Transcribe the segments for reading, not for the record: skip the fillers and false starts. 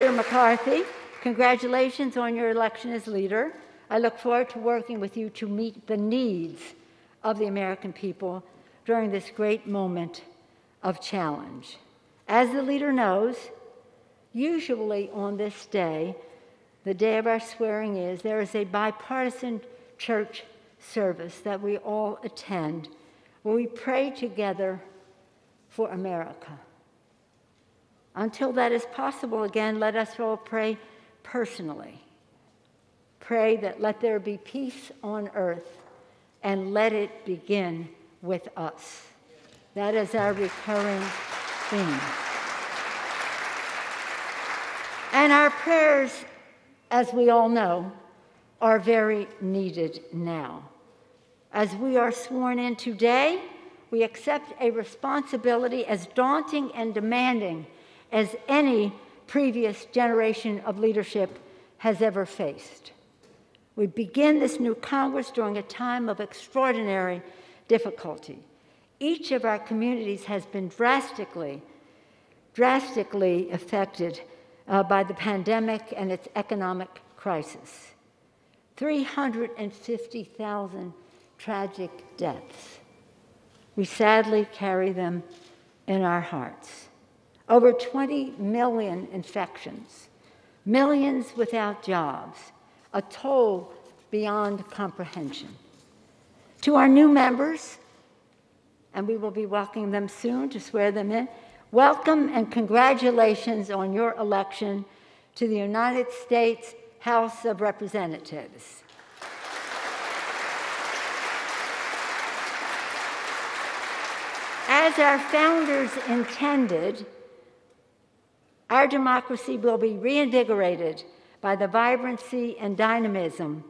Leader McCarthy, congratulations on your election as leader. I look forward to working with you to meet the needs of the American people during this great moment of challenge. As the leader knows, usually on this day, the day of our swearing in, there is a bipartisan church service that we all attend where we pray together for America. Until that is possible again, let us all pray personally. Pray that let there be peace on earth and let it begin with us. That is our recurring theme. And our prayers, as we all know, are very needed now. As we are sworn in today, we accept a responsibility as daunting and demanding as any previous generation of leadership has ever faced. We begin this new Congress during a time of extraordinary difficulty. Each of our communities has been drastically affected by the pandemic and its economic crisis. 350,000 tragic deaths. We sadly carry them in our hearts. Over 20 million infections, millions without jobs, a toll beyond comprehension. To our new members, and we will be welcoming them soon to swear them in, welcome and congratulations on your election to the United States House of Representatives. As our founders intended, our democracy will be reinvigorated by the vibrancy and dynamism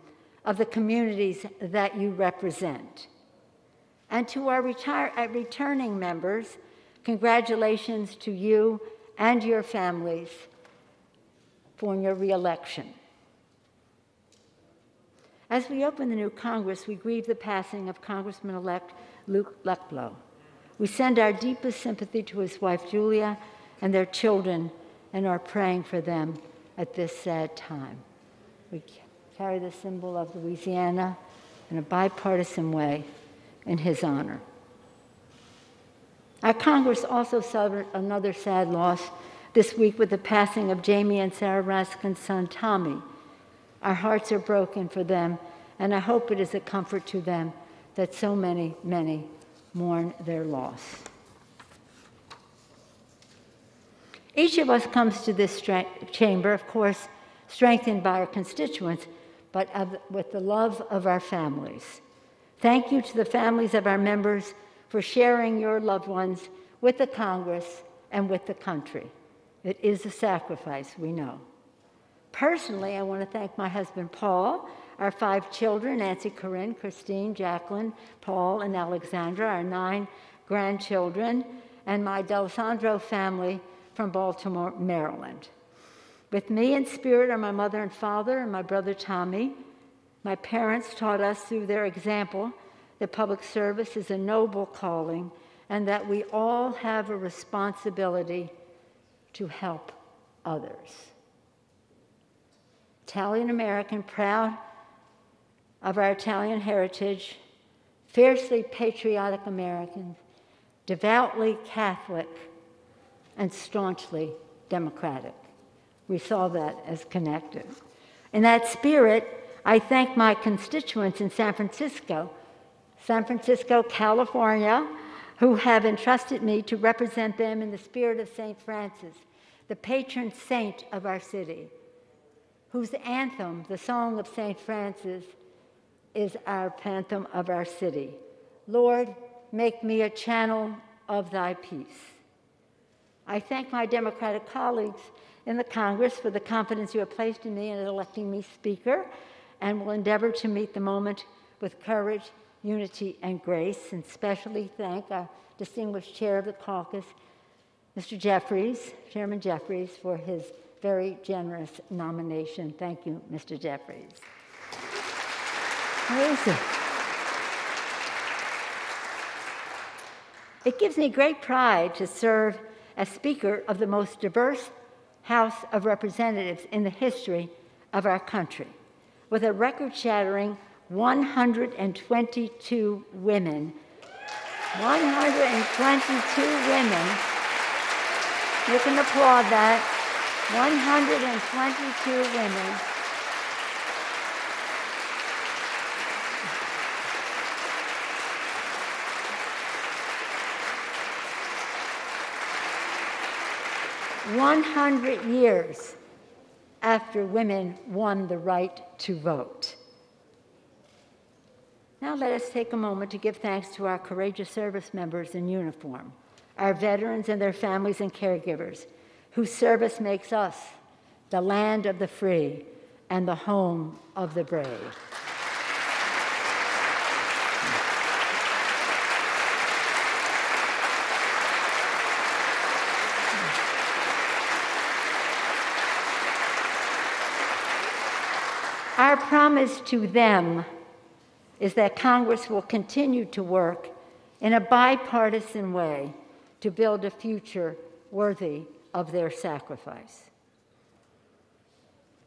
of the communities that you represent. And to our returning members, congratulations to you and your families for your reelection. As we open the new Congress, we grieve the passing of Congressman-elect Luke Luckblow. We send our deepest sympathy to his wife, Julia, and their children, and are praying for them at this sad time. We carry the symbol of Louisiana in a bipartisan way in his honor. Our Congress also suffered another sad loss this week with the passing of Jamie and Sarah Raskin's son, Tommy. Our hearts are broken for them, and I hope it is a comfort to them that so many, many mourn their loss. Each of us comes to this chamber, of course, strengthened by our constituents, but with the love of our families. Thank you to the families of our members for sharing your loved ones with the Congress and with the country. It is a sacrifice, we know. Personally, I want to thank my husband, Paul, our 5 children, Nancy, Corinne, Christine, Jacqueline, Paul, and Alexandra, our 9 grandchildren, and my D'Alessandro family from Baltimore, Maryland. With me in spirit are my mother and father and my brother Tommy. My parents taught us through their example that public service is a noble calling and that we all have a responsibility to help others. Italian American, proud of our Italian heritage, fiercely patriotic Americans, devoutly Catholic, and staunchly democratic. We saw that as connected. In that spirit, I thank my constituents in San Francisco, California, who have entrusted me to represent them in the spirit of St. Francis, the patron saint of our city, whose anthem, the Song of St. Francis, is our anthem of our city. Lord, make me a channel of thy peace. I thank my Democratic colleagues in the Congress for the confidence you have placed in me in electing me Speaker, and will endeavor to meet the moment with courage, unity, and grace, and especially thank our distinguished chair of the caucus, Mr. Jeffries, Chairman Jeffries, for his very generous nomination. Thank you, Mr. Jeffries. Where is it? It gives me great pride to serve as Speaker of the most diverse House of Representatives in the history of our country, with a record-shattering 122 women. 122 women. You can applaud that. 122 women. "100 years after women won the right to vote." Now let us take a moment to give thanks to our courageous service members in uniform, our veterans and their families and caregivers, whose service makes us the land of the free and the home of the brave. Our promise to them is that Congress will continue to work in a bipartisan way to build a future worthy of their sacrifice.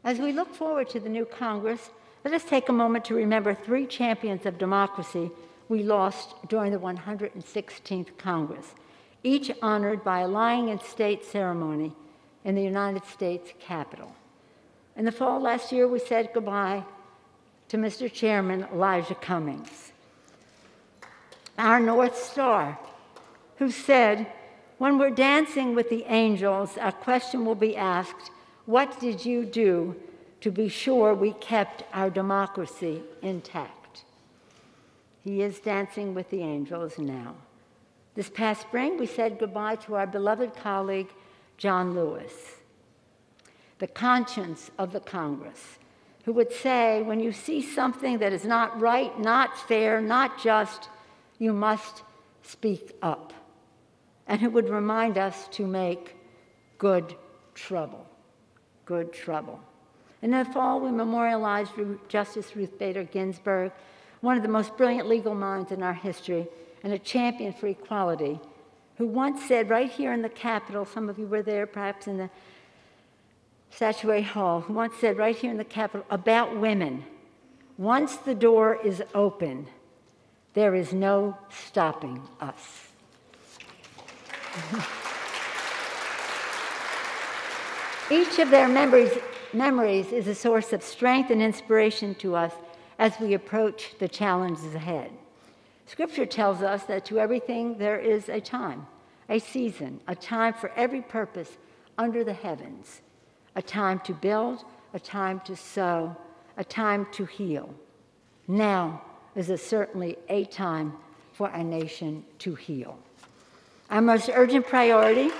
As we look forward to the new Congress, let us take a moment to remember 3 champions of democracy we lost during the 116th Congress, each honored by a lying-in-state ceremony in the United States Capitol. In the fall last year, we said goodbye to Mr. Chairman Elijah Cummings, our North Star, who said, "When we're dancing with the angels, a question will be asked, what did you do to be sure we kept our democracy intact?" He is dancing with the angels now. This past spring, we said goodbye to our beloved colleague, John Lewis, the conscience of the Congress, who would say, when you see something that is not right, not fair, not just, you must speak up, and who would remind us to make good trouble. Good trouble. In the fall, we memorialized Justice Ruth Bader Ginsburg, one of the most brilliant legal minds in our history and a champion for equality, who once said right here in the Capitol, some of you were there perhaps in the Statuary Hall, who once said right here in the Capitol about women, "Once the door is open, there is no stopping us." Each of their memories is a source of strength and inspiration to us as we approach the challenges ahead. Scripture tells us that to everything there is a time, a season, a time for every purpose under the heavens, a time to build, a time to sow, a time to heal. Now is certainly a time for our nation to heal. Our most urgent priority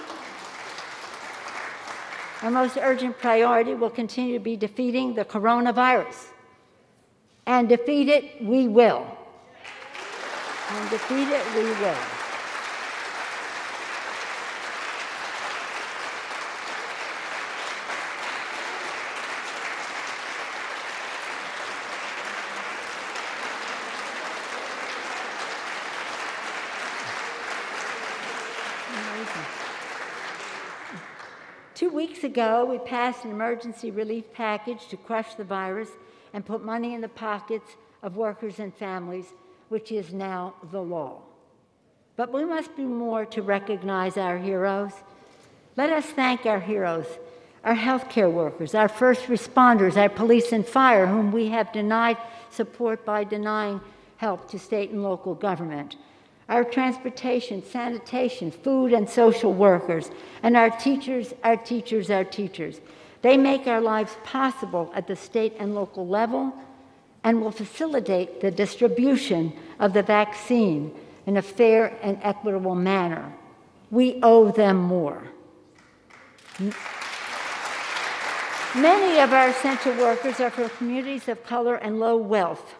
will continue to be defeating the coronavirus. And defeat it we will. And defeat it we will. Amazing. 2 weeks ago, we passed an emergency relief package to crush the virus and put money in the pockets of workers and families, which is now the law. But we must do more to recognize our heroes. Let us thank our heroes, our healthcare workers, our first responders, our police and fire, whom we have denied support by denying help to state and local government, our transportation, sanitation, food and social workers, and our teachers, our teachers, our teachers. They make our lives possible at the state and local level and will facilitate the distribution of the vaccine in a fair and equitable manner. We owe them more. Many of our essential workers are from communities of color and low wealth,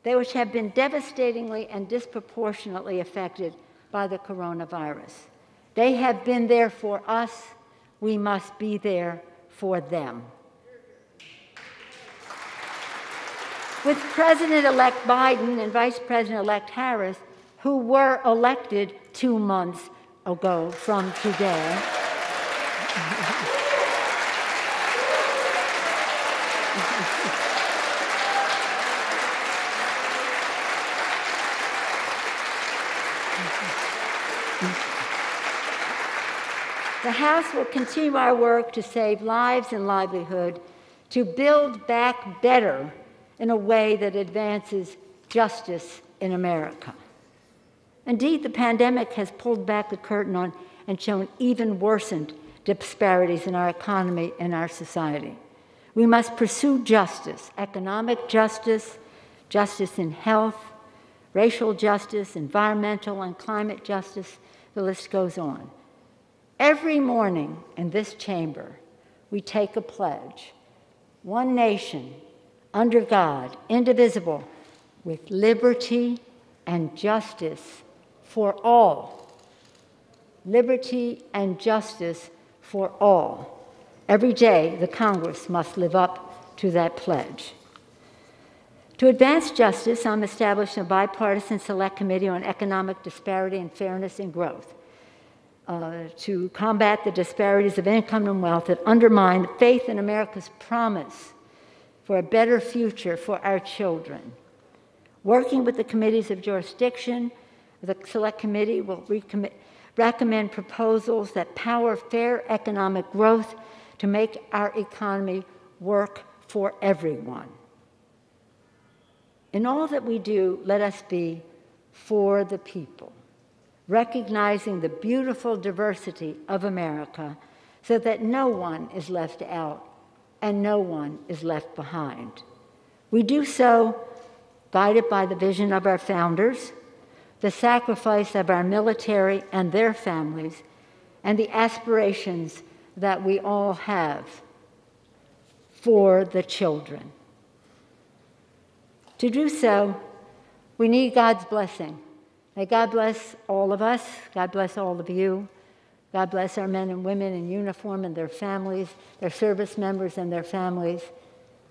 they which have been devastatingly and disproportionately affected by the coronavirus. They have been there for us. We must be there for them. With President-elect Biden and Vice President-elect Harris, who were elected 2 months ago from today, The House will continue our work to save lives and livelihood, to build back better in a way that advances justice in America. Indeed, the pandemic has pulled back the curtain on and shown even worsened disparities in our economy and our society. We must pursue justice, economic justice, justice in health, racial justice, environmental and climate justice, the list goes on. Every morning in this chamber, we take a pledge: one nation, under God, indivisible, with liberty and justice for all. Liberty and justice for all. Every day, the Congress must live up to that pledge. To advance justice, I'm establishing a bipartisan select committee on economic disparity and fairness and growth to combat the disparities of income and wealth that undermine faith in America's promise for a better future for our children. Working with the committees of jurisdiction, the Select Committee will recommend proposals that power fair economic growth to make our economy work for everyone. In all that we do, let us be for the people, recognizing the beautiful diversity of America so that no one is left out and no one is left behind. We do so guided by the vision of our founders, the sacrifice of our military and their families, and the aspirations that we all have for the children. To do so, we need God's blessing. May God bless all of us. God bless all of you. God bless our men and women in uniform and their families, their service members and their families,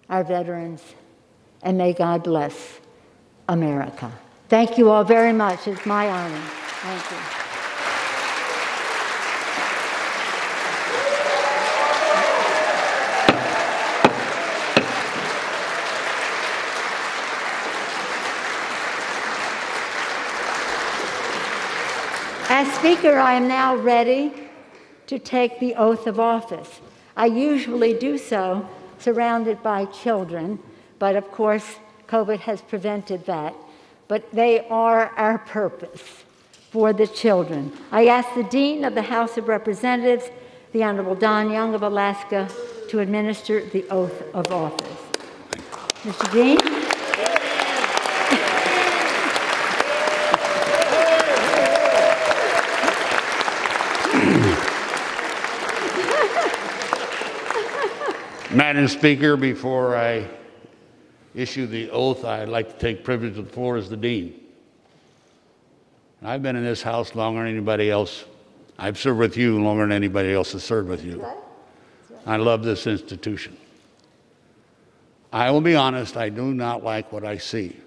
our veterans, and may God bless America. Thank you all very much. It's my honor. Thank you. As Speaker, I am now ready to take the oath of office. I usually do so surrounded by children, but of course, COVID has prevented that. But they are our purpose for the children. I ask the Dean of the House of Representatives, the Honorable Don Young of Alaska, to administer the oath of office. Mr. Dean? Madam Speaker, before I issue the oath, I'd like to take privilege of the floor as the Dean. I've been in this House longer than anybody else. I've served with you longer than anybody else has served with you. I love this institution. I will be honest, I do not like what I see.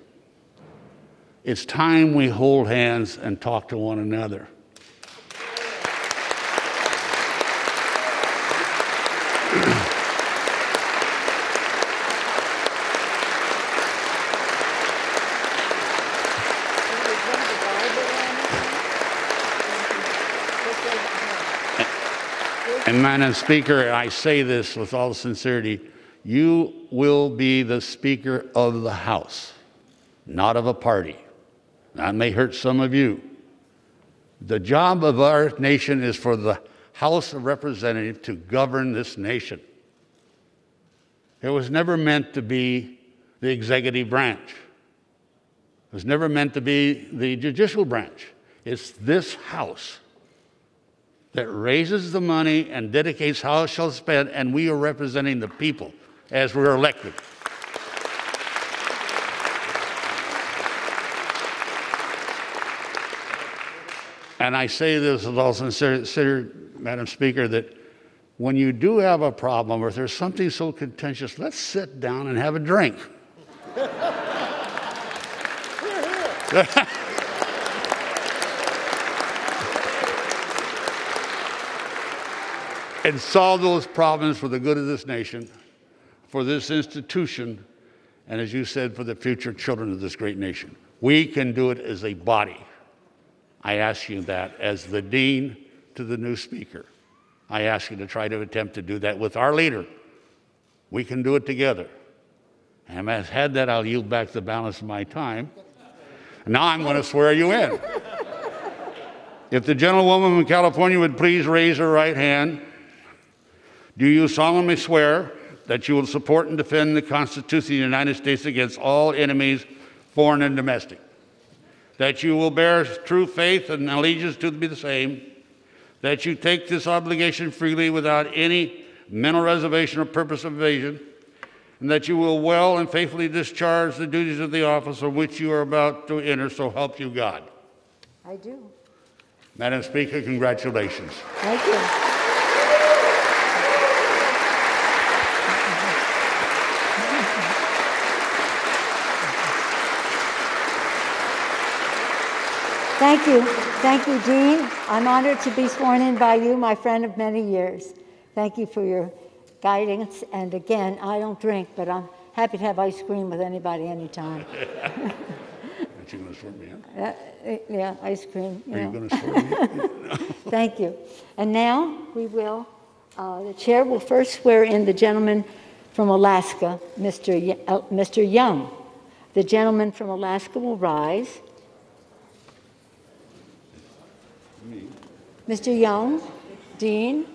It's time we hold hands and talk to one another. And Madam Speaker, I say this with all sincerity, you will be the Speaker of the House, not of a party. That may hurt some of you. The job of our nation is for the House of Representatives to govern this nation. It was never meant to be the executive branch. It was never meant to be the judicial branch. It's this House that raises the money and dedicates how it shall spend, and we are representing the people as we're elected. And I say this with all sincerity, Madam Speaker, that when you do have a problem or if there's something so contentious, let's sit down and have a drink. And solve those problems for the good of this nation. for this institution, and as you said, for the future children of this great nation. We can do it as a body. I ask you that as the dean to the new speaker. I ask you to try to attempt to do that with our leader. We can do it together. And as had that, I'll yield back the balance of my time. Now I'm going to swear you in. If the gentlewoman from California would please raise her right hand. Do you solemnly swear that you will support and defend the Constitution of the United States against all enemies, foreign and domestic? That you will bear true faith and allegiance to be the same? That you take this obligation freely without any mental reservation or purpose of evasion? And that you will well and faithfully discharge the duties of the office of which you are about to enter, so help you God? I do. Madam Speaker, congratulations. Thank you. Thank you. Thank you, Dean. I'm honored to be sworn in by you, my friend of many years. Thank you for your guidance. And again, I don't drink, but I'm happy to have ice cream with anybody anytime. Aren't you going to swear me in? Yeah, ice cream. Are you going to swear me in? Thank you. And now we will, the chair will first swear in the gentleman from Alaska, Mr. Young. The gentleman from Alaska will rise. Mr. Young, Dean,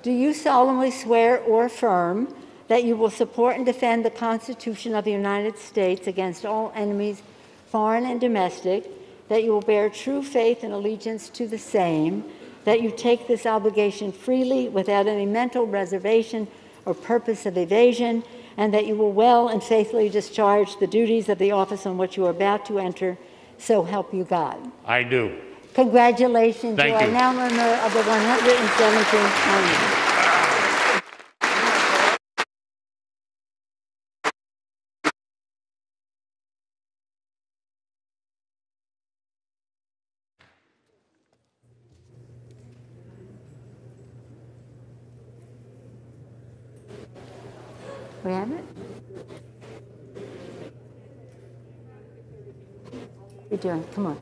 do you solemnly swear or affirm that you will support and defend the Constitution of the United States against all enemies, foreign and domestic, that you will bear true faith and allegiance to the same, that you take this obligation freely without any mental reservation or purpose of evasion, and that you will well and faithfully discharge the duties of the office on which you are about to enter, so help you God? I do. Congratulations. Thank you. You are now a member of the 117th Congress. We have it? What are you doing? Come on.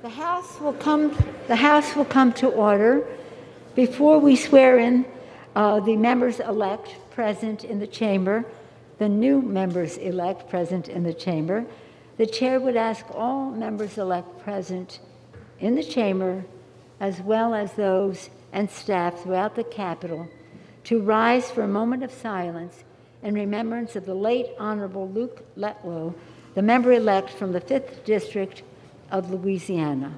The House will come to order. Before we swear in the members-elect present in the chamber, the new members-elect present in the chamber, the chair would ask all members-elect present in the chamber, as well as those and staff throughout the Capitol, to rise for a moment of silence in remembrance of the late Honorable Luke Letlow, the member-elect from the 5th District of Louisiana.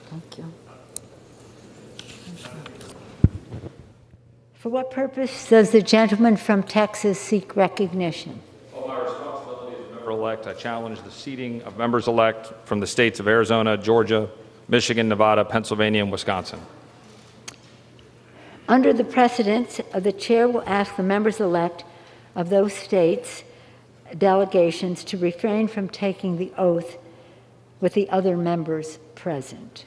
Thank you. For what purpose does the gentleman from Texas seek recognition? On my responsibility as a member-elect, I challenge the seating of members-elect from the states of Arizona, Georgia, Michigan, Nevada, Pennsylvania, and Wisconsin. Under the precedence, the chair will ask the members-elect of those states' delegations to refrain from taking the oath with the other members present.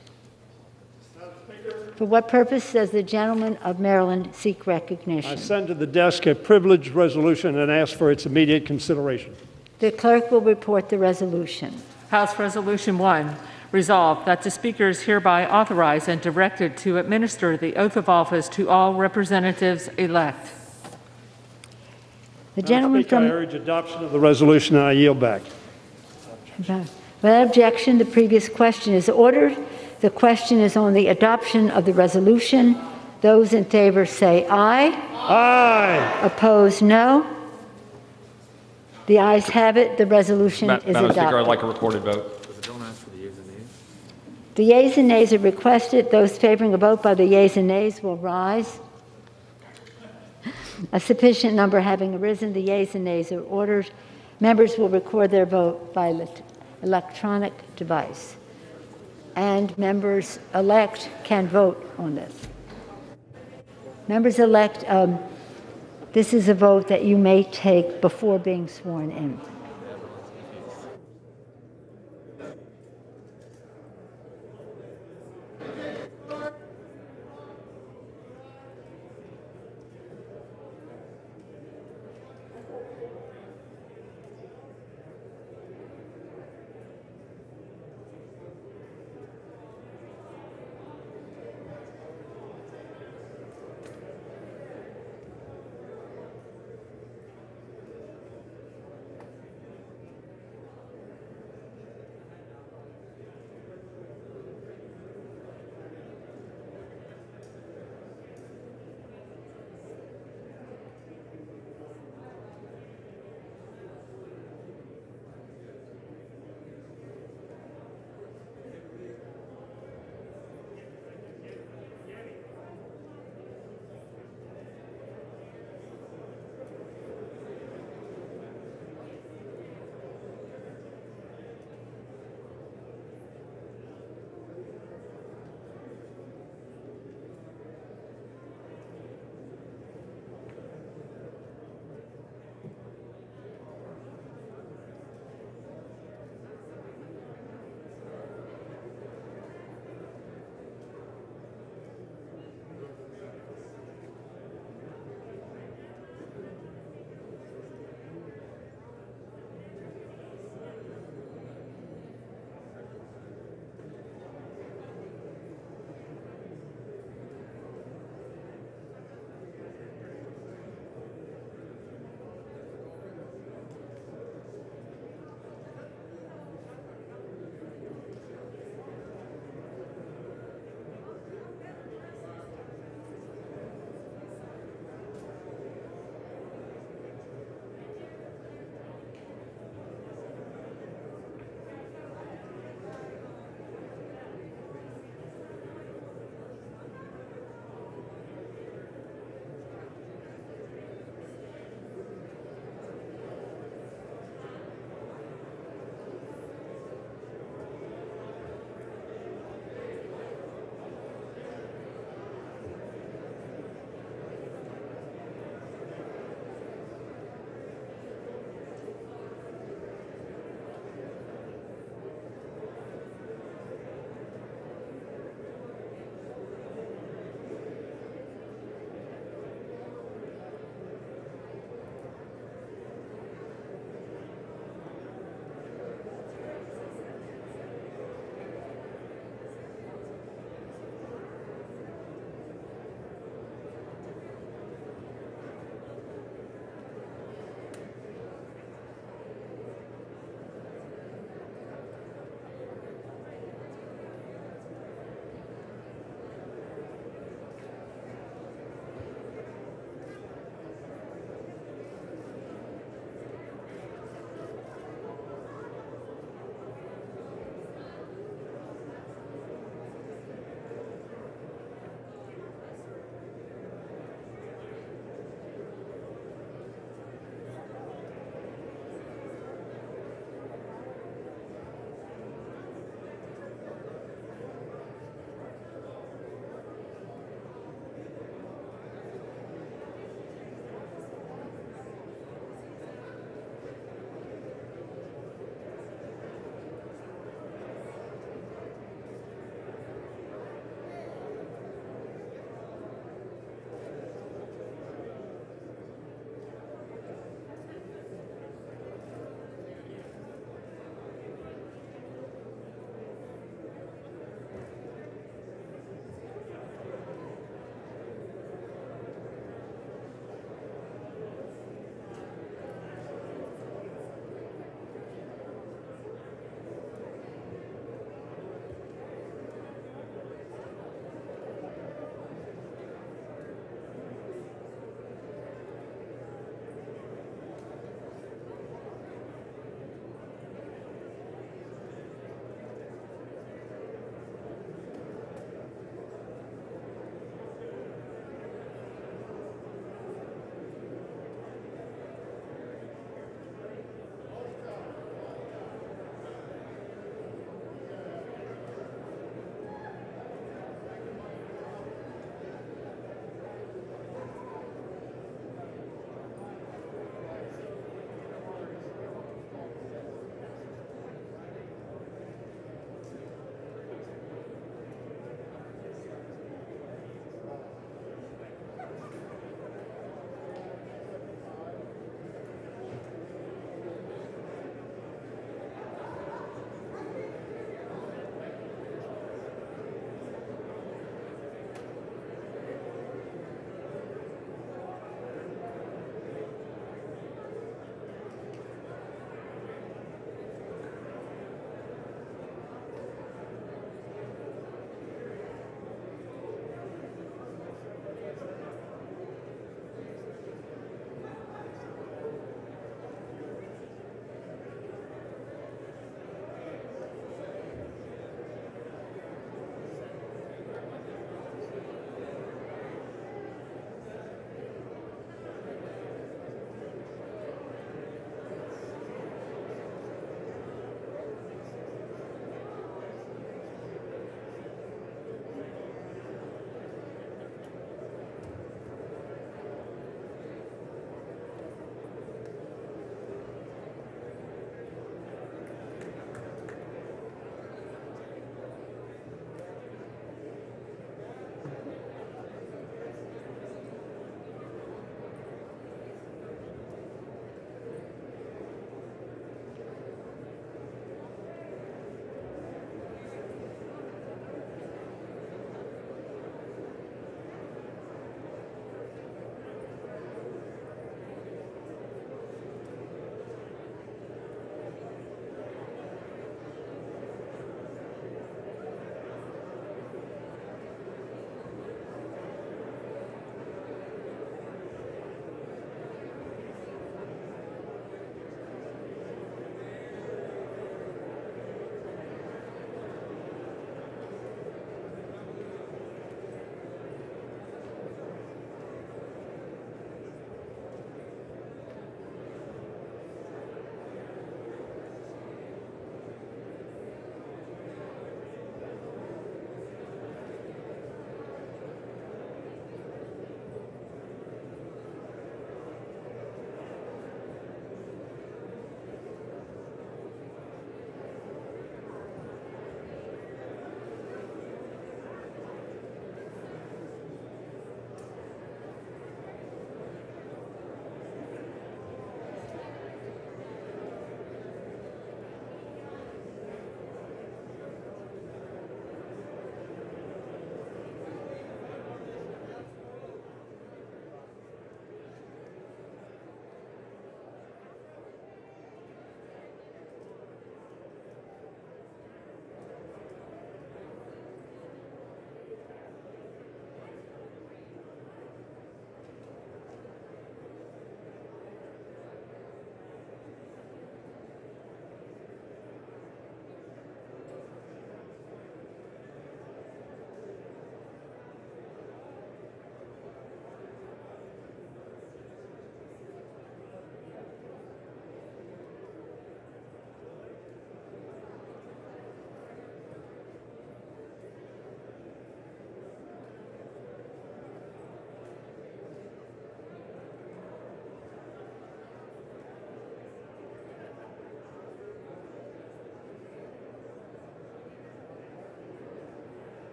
For what purpose does the gentleman of Maryland seek recognition? I send to the desk a privileged resolution and ask for its immediate consideration. The clerk will report the resolution. House Resolution 1, resolved that the Speaker is hereby authorized and directed to administer the oath of office to all representatives elect. The gentleman Speaker, I urge adoption of the resolution and I yield back. Without objection, the previous question is ordered. The question is on the adoption of the resolution. Those in favor say aye. Aye. Opposed, no. The ayes have it. The resolution is Madam adopted. Speaker, I'd like a recorded vote. Does the bill ask for the yeas and nays? The yeas and nays are requested. Those favoring a vote by the yeas and nays will rise. A sufficient number having arisen, the yeas and nays are ordered. Members will record their vote by electronic device. And members-elect can vote on this. Members-elect, this is a vote that you may take before being sworn in.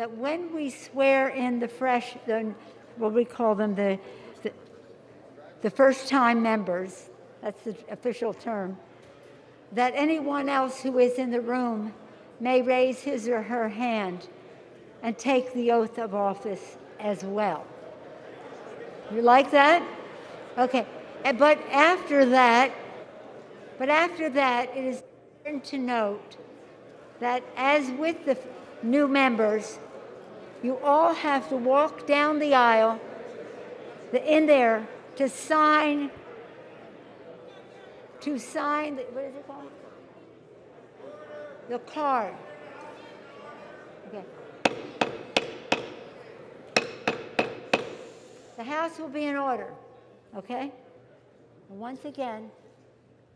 that when we swear in what we call them, the first-time members, that's the official term, that anyone else who is in the room may raise his or her hand and take the oath of office as well. You like that? Okay. But after that, it is important to note that as with the new members, you all have to walk down the aisle in there to sign, what is it called? The card. Okay. The House will be in order, okay? And once again,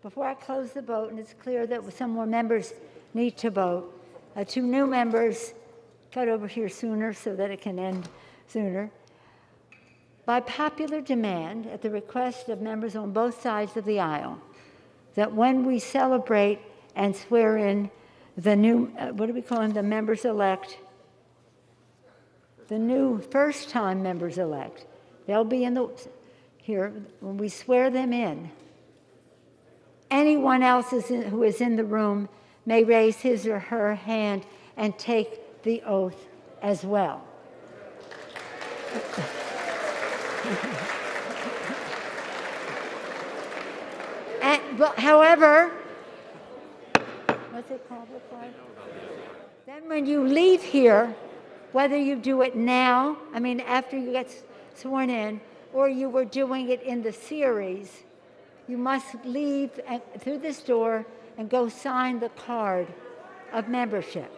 before I close the vote, and it's clear that some more members need to vote, 2 new members got over here sooner so that it can end sooner. By popular demand, at the request of members on both sides of the aisle, that when we celebrate and swear in the new, what do we call them, the members-elect, the new first-time members-elect, they'll be here when we swear them in. Anyone else who is in the room may raise his or her hand and take the oath as well. However, what's it called? Then when you leave here, whether you do it now, after you get sworn in, or you were doing it in the series, you must leave through this door and go sign the card of membership.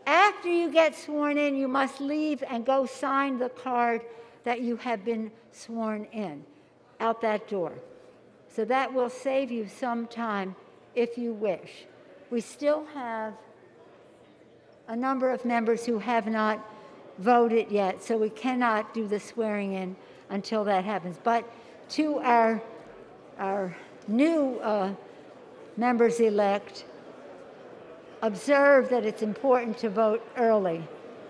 After you get sworn in, you must leave and go sign the card that you have been sworn in out that door. So that will save you some time if you wish. We still have a number of members who have not voted yet, so we cannot do the swearing in until that happens. But to our new members-elect, observe that it's important to vote early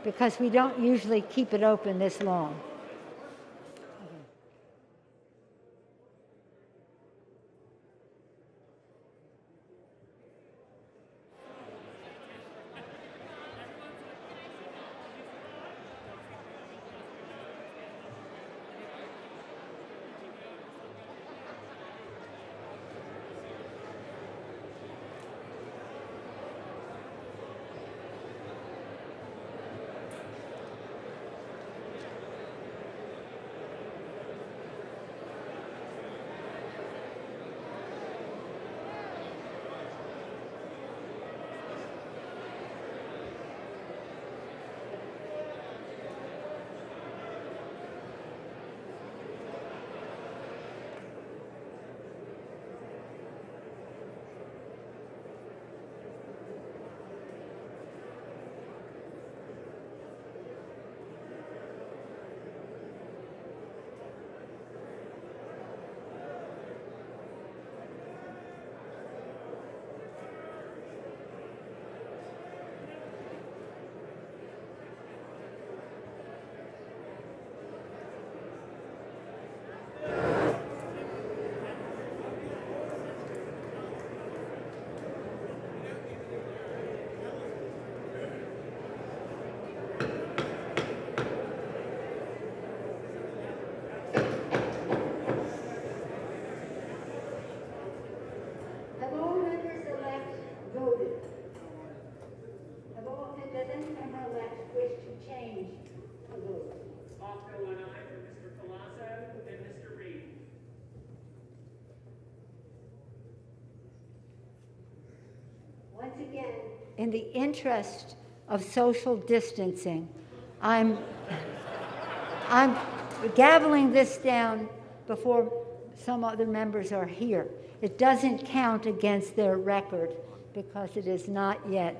because we don't usually keep it open this long. Once again, in the interest of social distancing, I'm gaveling this down before some other members are here. It doesn't count against their record because it is not yet,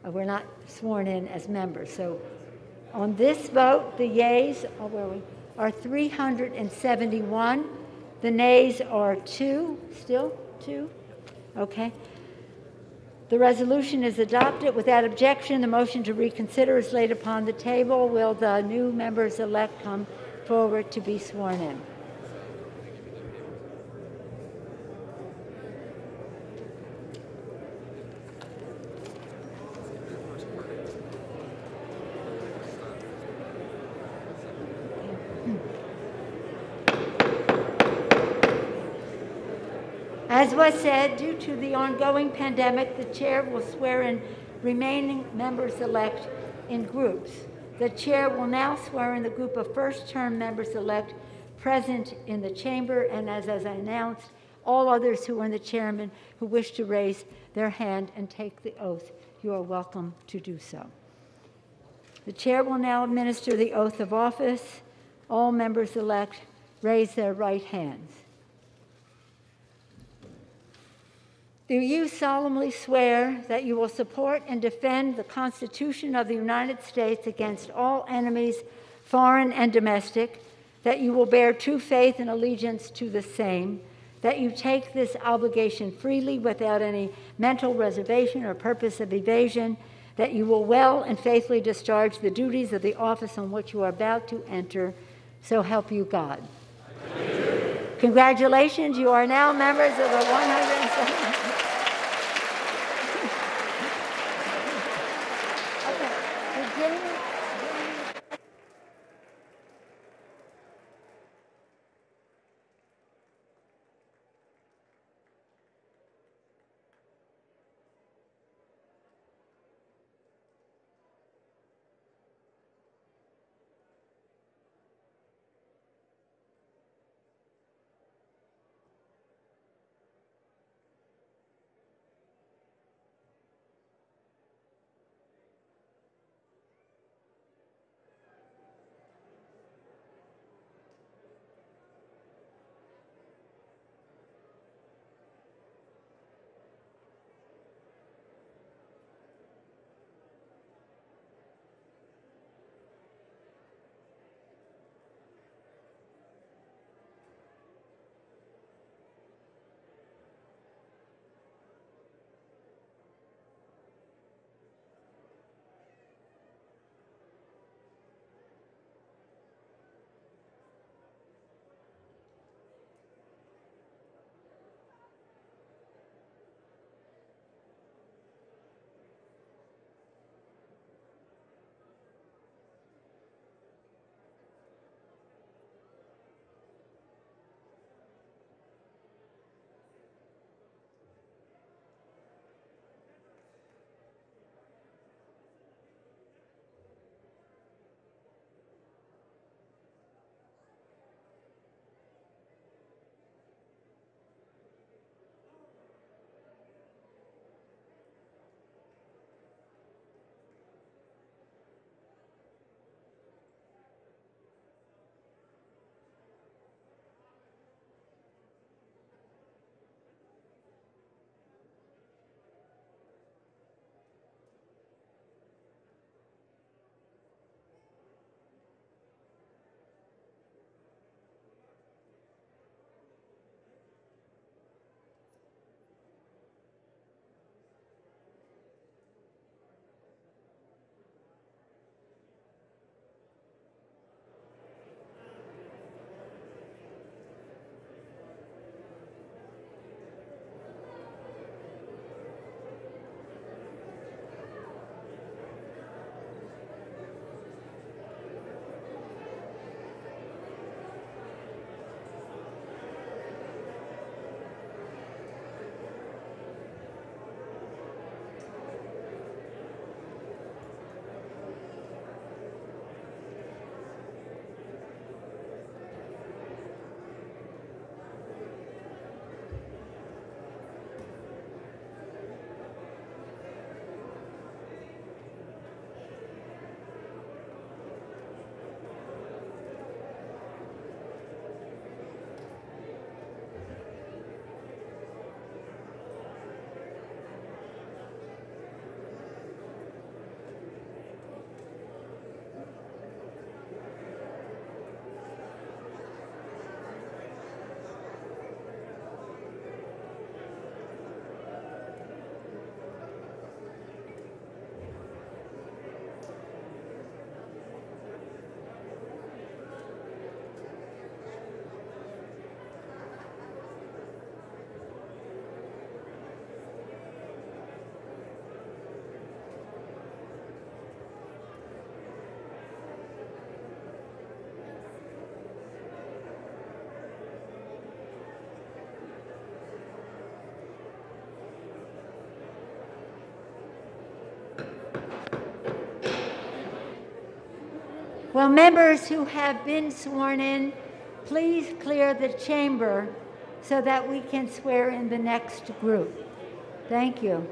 we're not sworn in as members. So on this vote, the yeas are 371. The nays are 2, still 2, okay. The resolution is adopted without objection. The motion to reconsider is laid upon the table. Will the new members-elect come forward to be sworn in? As was said, due to the ongoing pandemic, the chair will swear in remaining members-elect in groups. The chair will now swear in the group of first-term members-elect present in the chamber, and as I announced, all others who are in the chairman who wish to raise their hand and take the oath, you are welcome to do so. The chair will now administer the oath of office. All members-elect raise their right hands. Do you solemnly swear that you will support and defend the Constitution of the United States against all enemies, foreign and domestic, that you will bear true faith and allegiance to the same, that you take this obligation freely without any mental reservation or purpose of evasion, that you will well and faithfully discharge the duties of the office on which you are about to enter, so help you God? Congratulations, you are now members of the 107th. Will members who have been sworn in please clear the chamber so that we can swear in the next group? Thank you.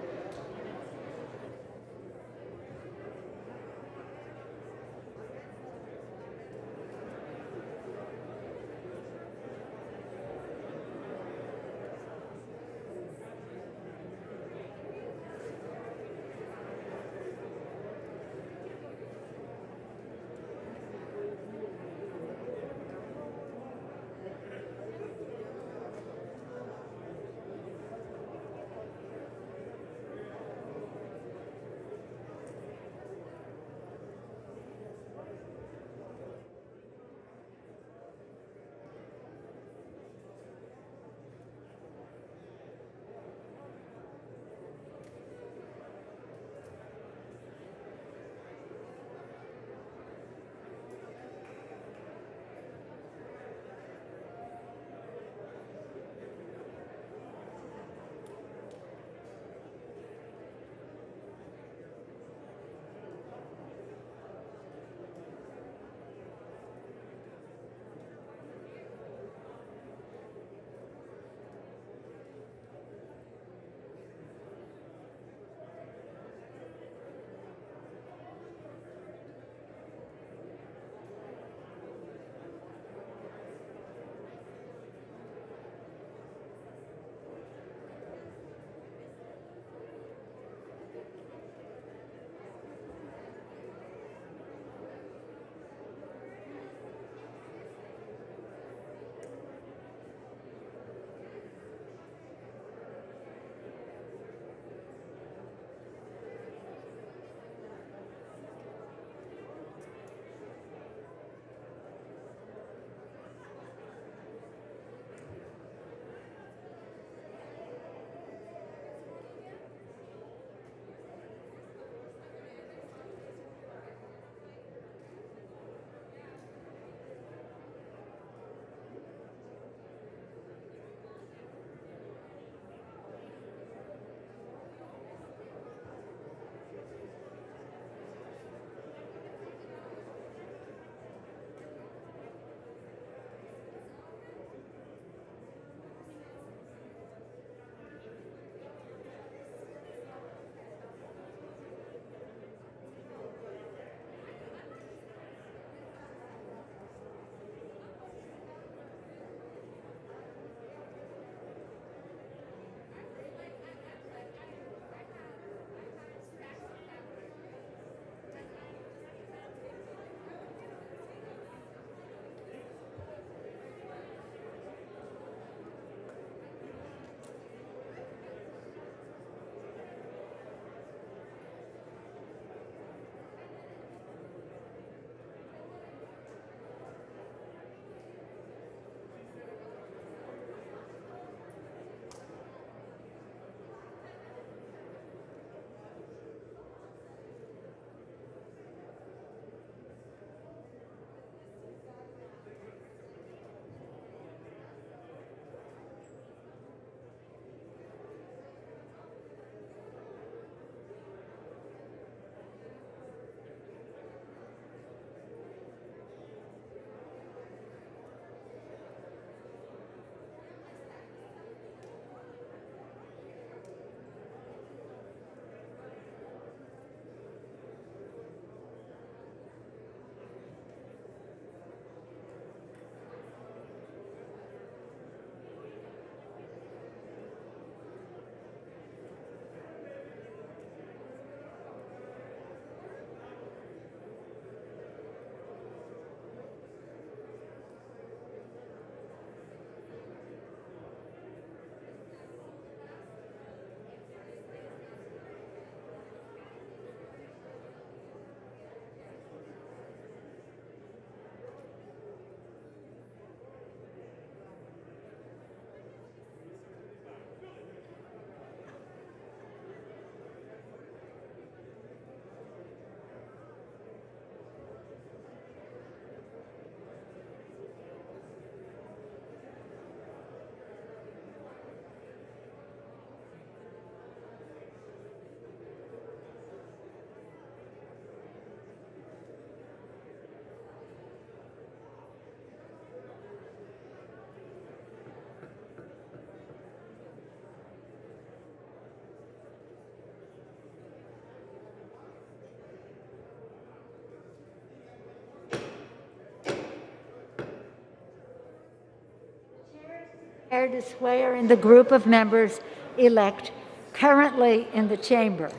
To swear in the group of members-elect currently in the chamber.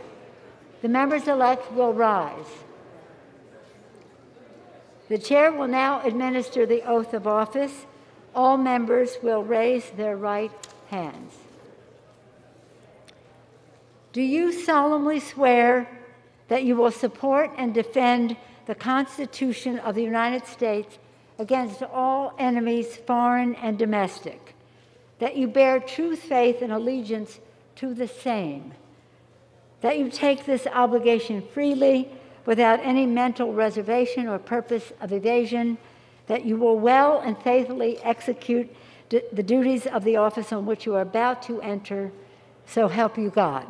The members-elect will rise. The chair will now administer the oath of office. All members will raise their right hands. Do you solemnly swear that you will support and defend the Constitution of the United States against all enemies, foreign and domestic, that you bear true faith and allegiance to the same, that you take this obligation freely without any mental reservation or purpose of evasion, that you will well and faithfully execute the duties of the office on which you are about to enter, so help you God.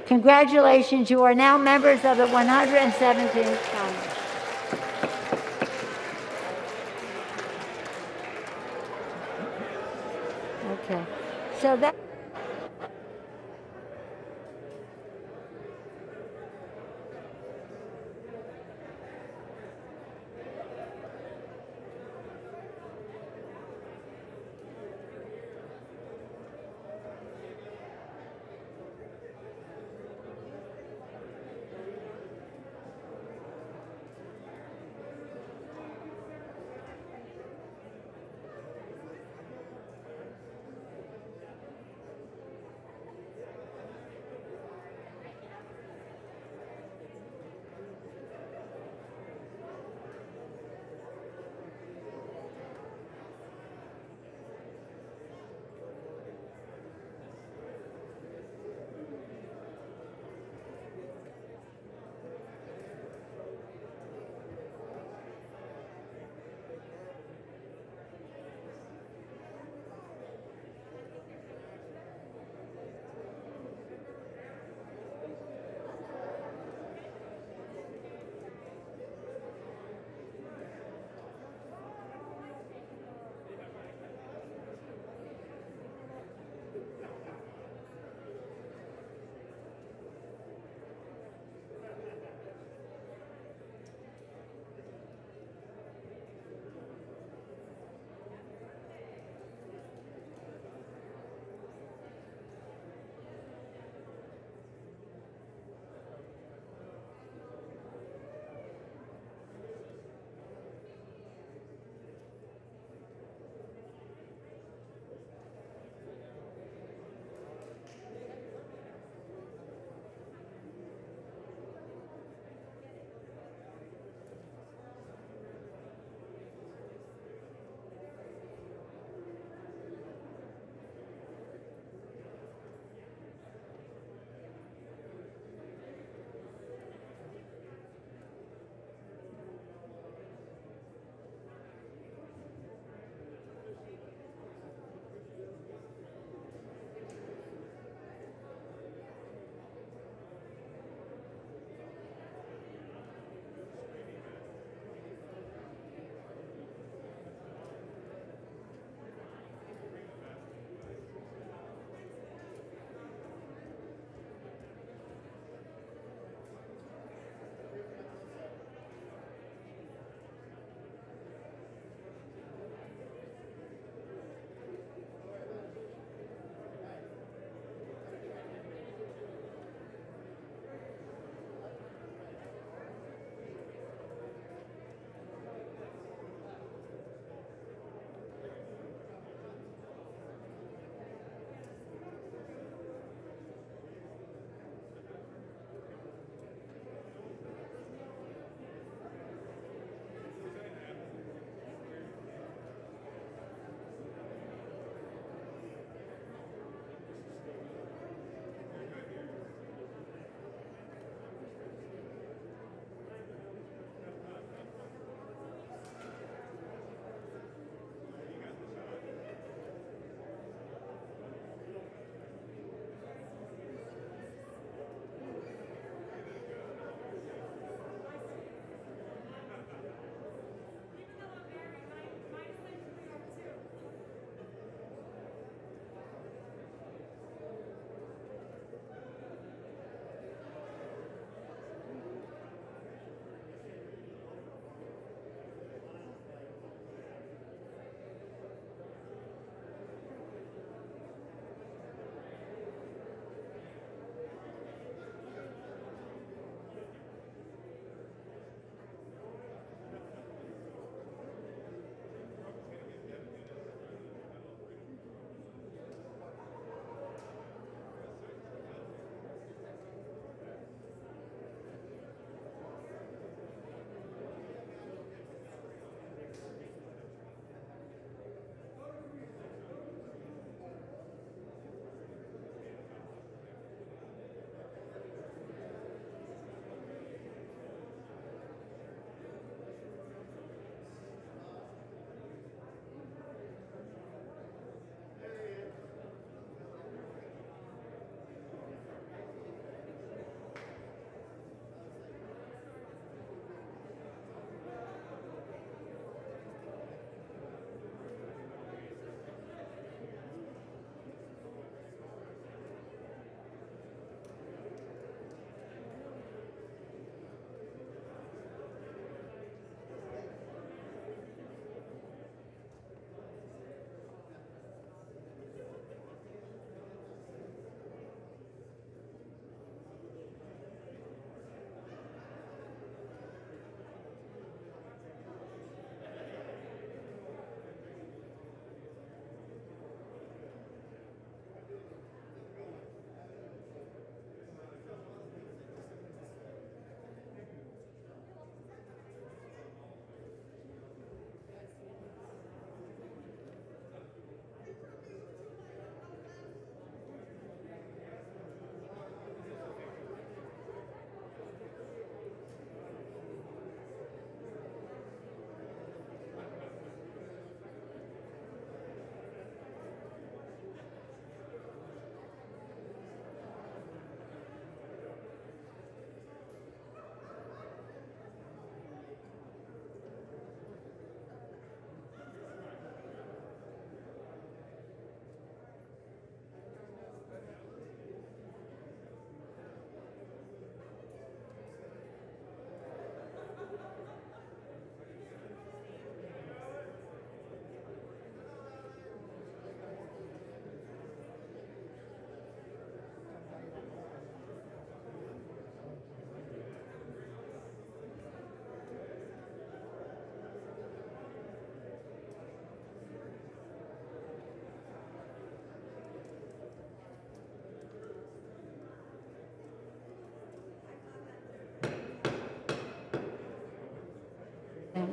Congratulations, you are now members of the 117th Congress. Okay, so that.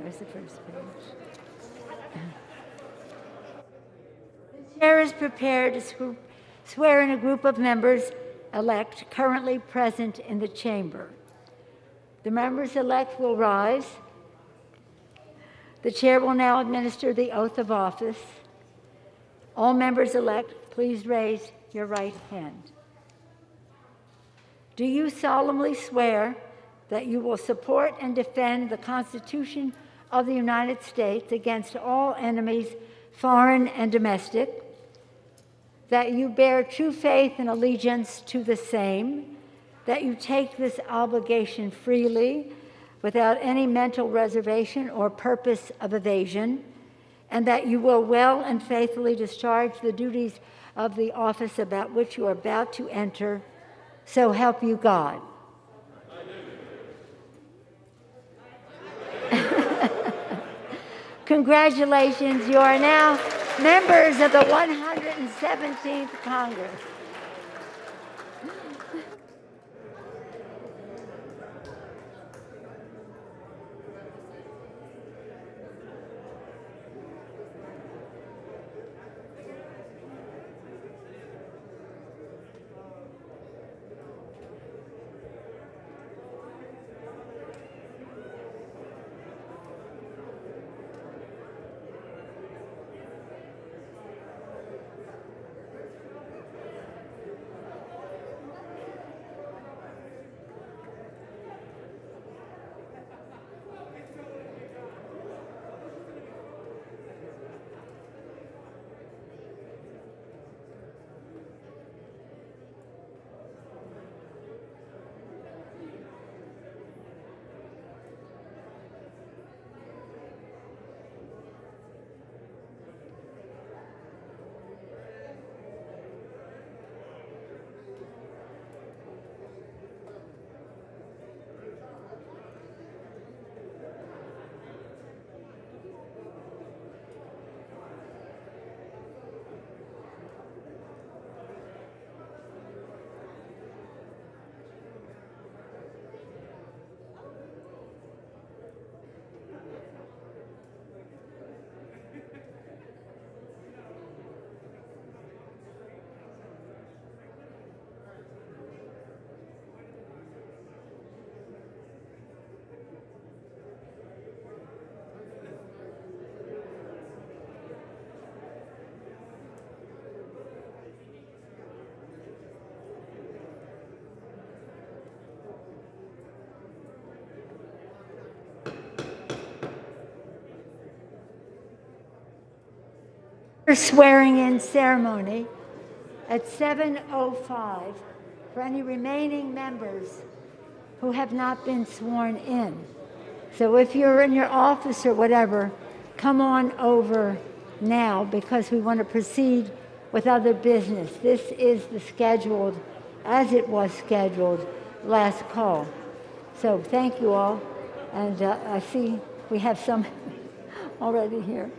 Where's the first page? The chair is prepared to swear in a group of members-elect currently present in the chamber. The members-elect will rise. The chair will now administer the oath of office. All members-elect, please raise your right hand. Do you solemnly swear that you will support and defend the Constitution of the United States against all enemies, foreign and domestic, that you bear true faith and allegiance to the same, that you take this obligation freely without any mental reservation or purpose of evasion, and that you will well and faithfully discharge the duties of the office about which you are about to enter, so help you God? Congratulations, you are now members of the 117th Congress. Swearing-in ceremony at 7:05 for any remaining members who have not been sworn in. So if you're in your office or whatever, come on over now because we want to proceed with other business. This is the scheduled, as it was scheduled, last call. So thank you all, and I see we have some already here.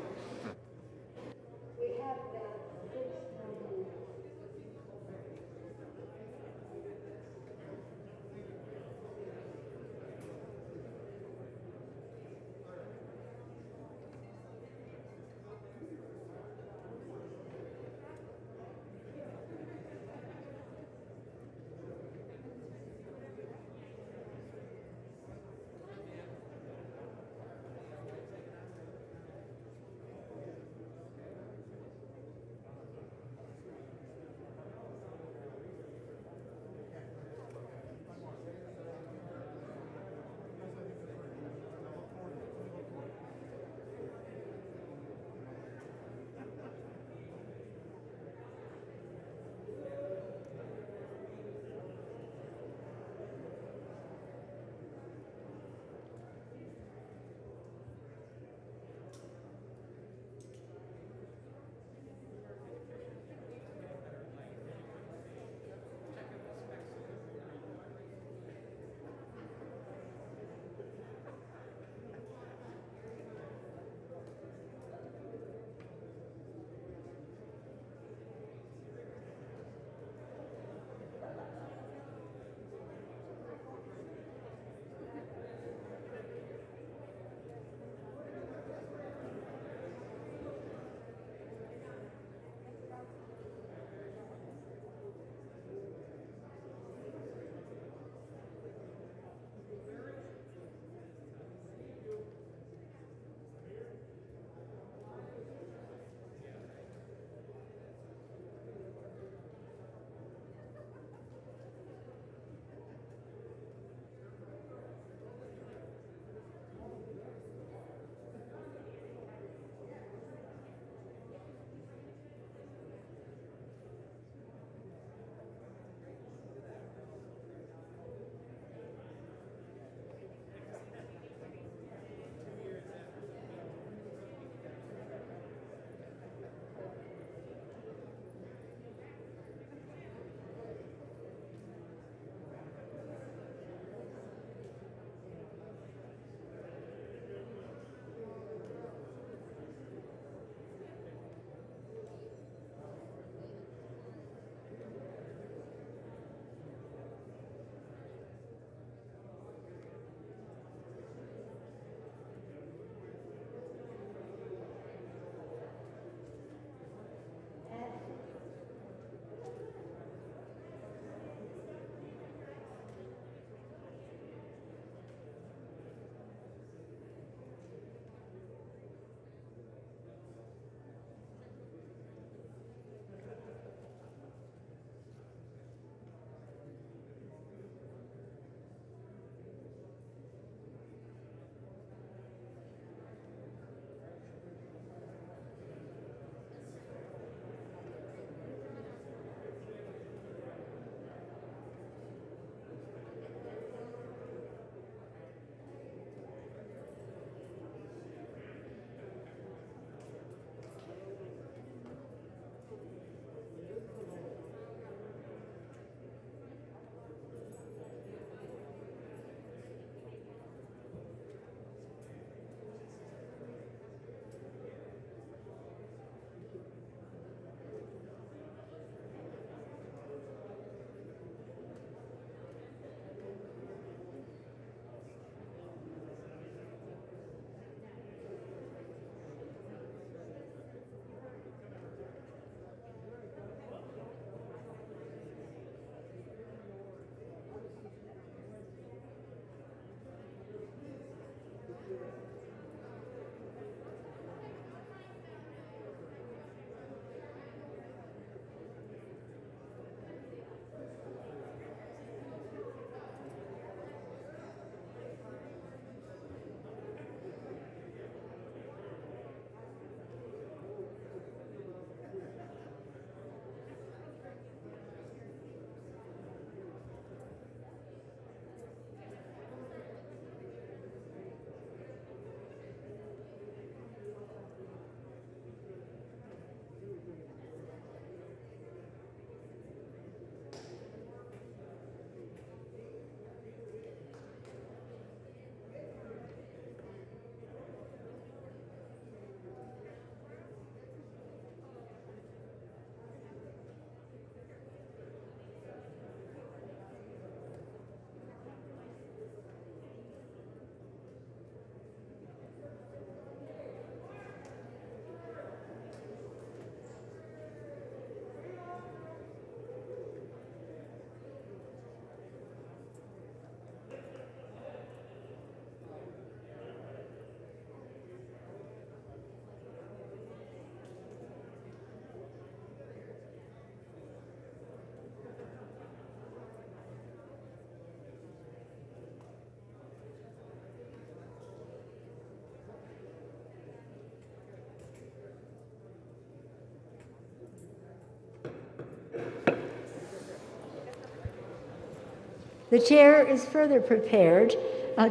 The chair is further prepared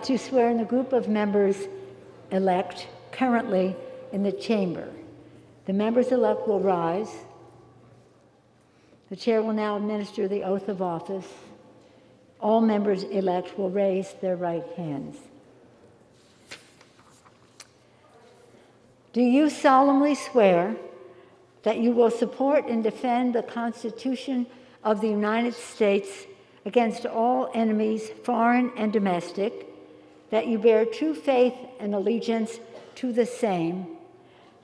to swear in the group of members-elect currently in the chamber. The members-elect will rise. The chair will now administer the oath of office. All members-elect will raise their right hands. Do you solemnly swear that you will support and defend the Constitution of the United States against all enemies, foreign and domestic, that you bear true faith and allegiance to the same,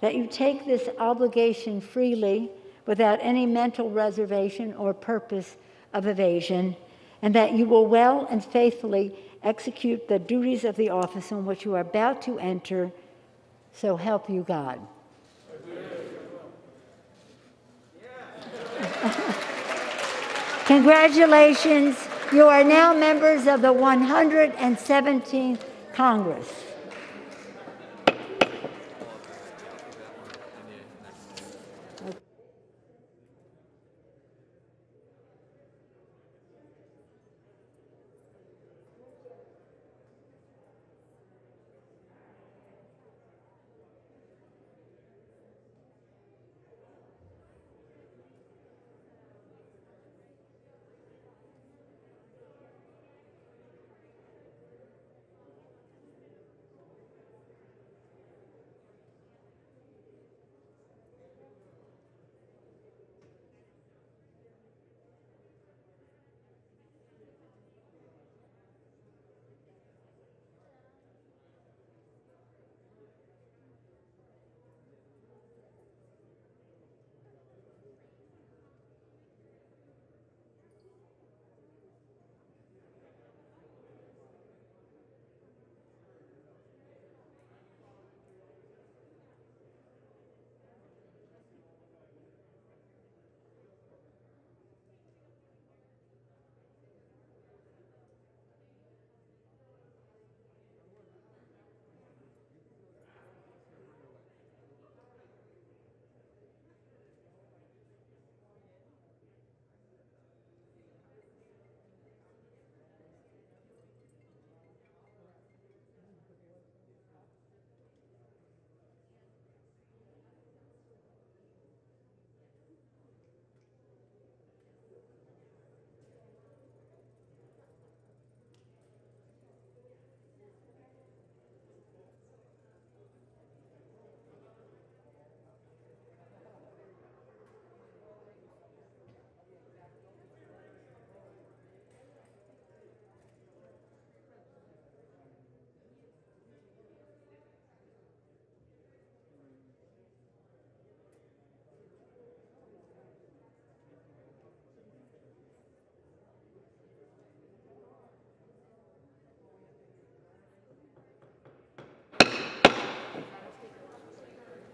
that you take this obligation freely without any mental reservation or purpose of evasion, and that you will well and faithfully execute the duties of the office on which you are about to enter, so help you God. Congratulations, you are now members of the 117th Congress.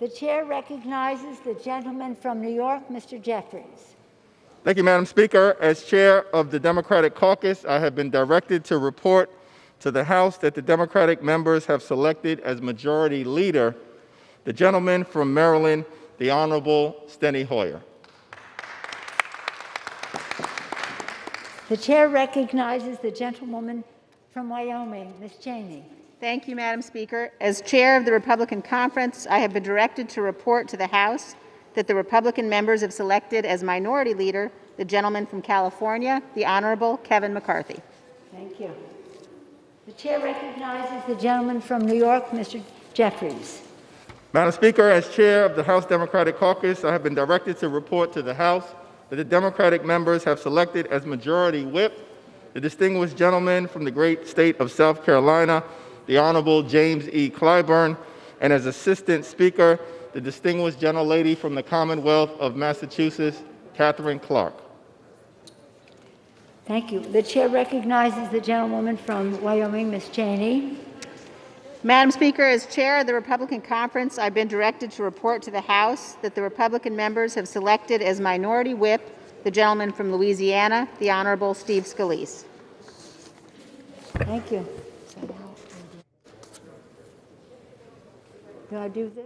The chair recognizes the gentleman from New York, Mr. Jeffries. Thank you, Madam Speaker. As chair of the Democratic Caucus, I have been directed to report to the House that the Democratic members have selected as Majority Leader the gentleman from Maryland, the Honorable Steny Hoyer. The chair recognizes the gentlewoman from Wyoming, Ms. Cheney. Thank you, Madam Speaker. As chair of the Republican Conference, I have been directed to report to the House that the Republican members have selected as Minority Leader the gentleman from California, the Honorable Kevin McCarthy. Thank you. The chair recognizes the gentleman from New York, Mr. Jeffries. Madam Speaker, as chair of the House Democratic Caucus, I have been directed to report to the House that the Democratic members have selected as Majority Whip the distinguished gentleman from the great state of South Carolina, the Honorable James E. Clyburn, and as Assistant Speaker, the distinguished gentlelady from the Commonwealth of Massachusetts, Catherine Clark. Thank you. The chair recognizes the gentlewoman from Wyoming, Ms. Cheney. Madam Speaker, as chair of the Republican Conference, I've been directed to report to the House that the Republican members have selected as Minority Whip the gentleman from Louisiana, the Honorable Steve Scalise. Thank you. Do I do this?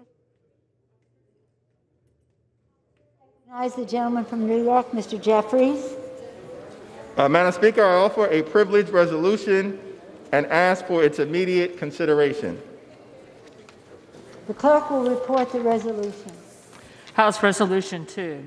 Recognize the gentleman from New York, Mr. Jeffries. Madam Speaker, I offer a privileged resolution and ask for its immediate consideration. The clerk will report the resolution. House Resolution 2.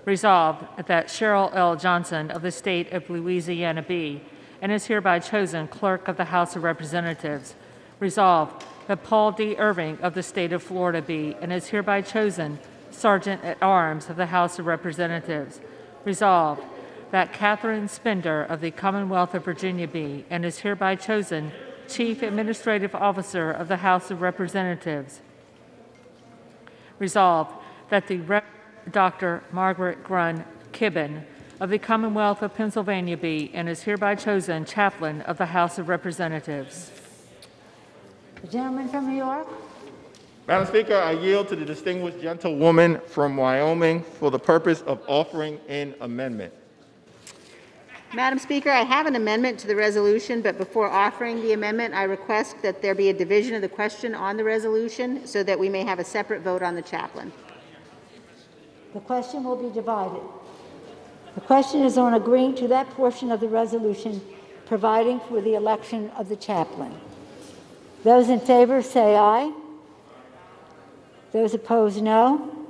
Resolved that Cheryl L. Johnson of the state of Louisiana be and is hereby chosen clerk of the House of Representatives. Resolved that Paul D. Irving of the state of Florida be and is hereby chosen sergeant at arms of the House of Representatives. Resolved that Catherine Spender of the Commonwealth of Virginia be and is hereby chosen Chief Administrative Officer of the House of Representatives. Resolved that the Rev. Dr. Margaret Grun Kibben of the Commonwealth of Pennsylvania be and is hereby chosen Chaplain of the House of Representatives. The gentleman from New York. Madam Speaker, I yield to the distinguished gentlewoman from Wyoming for the purpose of offering an amendment. Madam Speaker, I have an amendment to the resolution, but before offering the amendment, I request that there be a division of the question on the resolution so that we may have a separate vote on the chaplain. The question will be divided. The question is on agreeing to that portion of the resolution providing for the election of the chaplain. Those in favor say aye. Those opposed, no.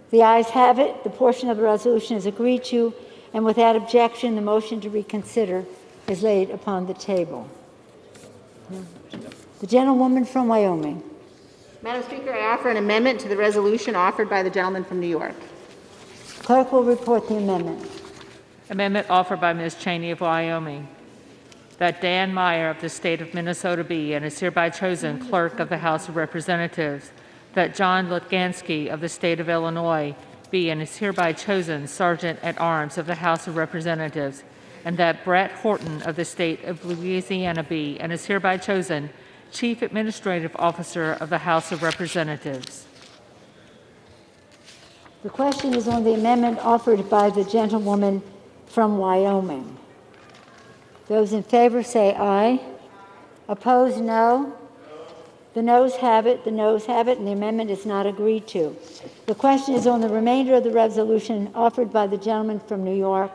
The ayes have it. The portion of the resolution is agreed to, and without objection, the motion to reconsider is laid upon the table. The gentlewoman from Wyoming. Madam Speaker, I offer an amendment to the resolution offered by the gentleman from New York. Clerk will report the amendment. Amendment offered by Ms. Cheney of Wyoming. That Dan Meyer of the state of Minnesota be and is hereby chosen clerk of the House of Representatives. That John Lutgansky of the state of Illinois be and is hereby chosen sergeant at arms of the House of Representatives. And that Brett Horton of the state of Louisiana be and is hereby chosen Chief Administrative Officer of the House of Representatives. The question is on the amendment offered by the gentlewoman from Wyoming. Those in favor say aye. Opposed, no. The noes have it, and the amendment is not agreed to. The question is on the remainder of the resolution offered by the gentleman from New York.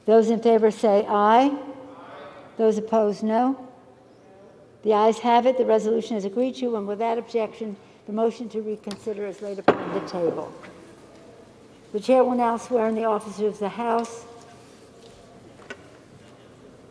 Those in favor say aye. Those opposed, no. The ayes have it, the resolution is agreed to, and without objection, the motion to reconsider is laid upon the table. The chair will now swear in the officers of the House.